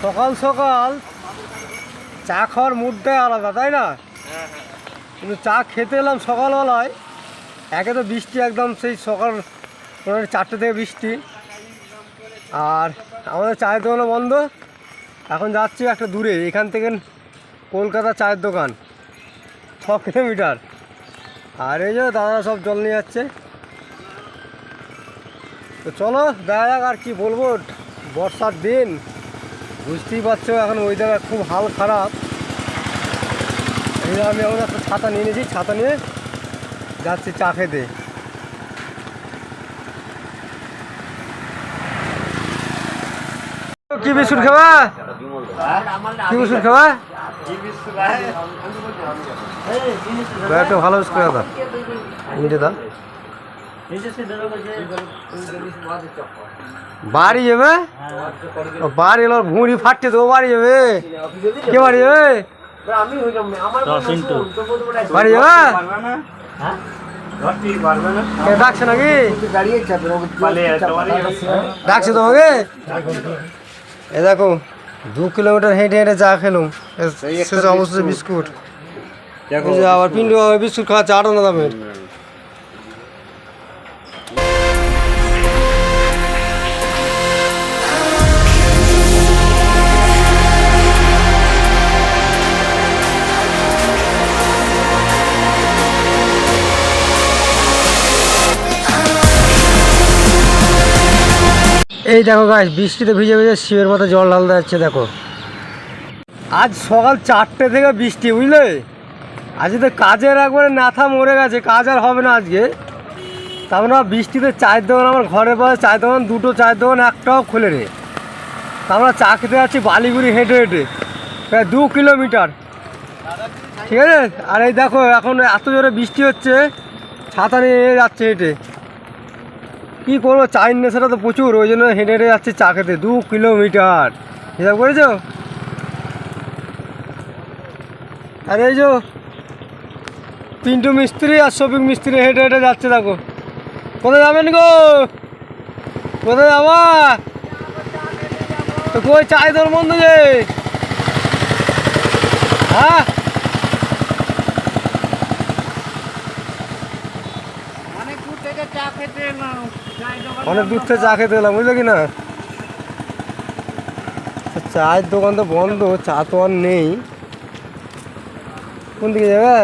সকাল সকাল চা খাওয়ার মুডটাই আলাদা, তাই না? কিন্তু চা খেতে এলাম সকালবেলায়, একে তো বৃষ্টি একদম সেই সকাল 4টে থেকে বৃষ্টি, আর আমাদের চায়ের দোকানও বন্ধ। এখন যাচ্ছি একটা দূরে, এখান থেকে কলকাতা চায়ের দোকান 6 কিলোমিটার। আর এই যে দাদা সব জল নিয়ে যাচ্ছে। তো চলো দেখা যাক। আর কি বলবো, বর্ষার দিন বুঝতেই পারছো, এখন ওয়েদার খুব হাল খারাপ। এই আমি এখন একটা ছাতা নিয়ে নিয়েছি, ছাতা নিয়ে যাচ্ছি চা খেতে। কি বিস্কুট খাবা? কি বিস্কুট খাবা? একটা ভালো বিস্কুট দাদা, দা বাড়ি যাবে, বাড়ি এলো ভুঁড়ি ফাটছে তো বাড়ি যাবে। কে বাড়ি যাবে? বাড়ি যাবে ডাকছে নাকি? ডাকছে তোমাকে? এ দেখো 2 কিলোমিটার হেঁটে হেঁটে চা খেলাম, শেষে অবশ্যই বিস্কুট। আবার পিন্টু বিস্কুট খাওয়াচ্ছে 8 আনা দামের। এই দেখো গাছ, বৃষ্টিতে ভিজে ভিজে শিবের মাথায় জল ঢালতে যাচ্ছে। দেখো আজ সকাল 4টে থেকে বৃষ্টি, বুঝলে? আজকে তো কাজের একবারে নাথা মরে গেছে, কাজ আর হবে না আজকে। তারপরে বৃষ্টিতে চায়ের দোকান, আমার ঘরের পাশে চায়ের দোকান, 2টো চায়ের দোকান একটাও খুলে রে। আমরা চা খেতে যাচ্ছি বালিগুড়ি হেঁটে হেঁটে, প্রায় 2 কিলোমিটার, ঠিক আছে? আর এই দেখো এখন এত জোরে বৃষ্টি হচ্ছে, ছাতা নিয়ে যাচ্ছে হেঁটে। কী করবো, চায়ের নেশাটা তো প্রচুর, ওই জন্য হেঁটে হেঁটে যাচ্ছে চা খেতে 2 কিলোমিটার। হিসাব করেছো? আর এই যে পিন্টু মিস্ত্রি আর শফিক মিস্ত্রি হেঁটে হেঁটে যাচ্ছে। দেখো কোথায় যাবেন গো? কোথায় যাবা? তো কই চায়ের দোকান বন্ধ যে? হ্যাঁ অনেক দূর থেকে চা খেতে এলাম, বুঝলে কি না? চায়ের দোকান তো বন্ধ, চা তো আর নেই। কোন দিকে যাবে?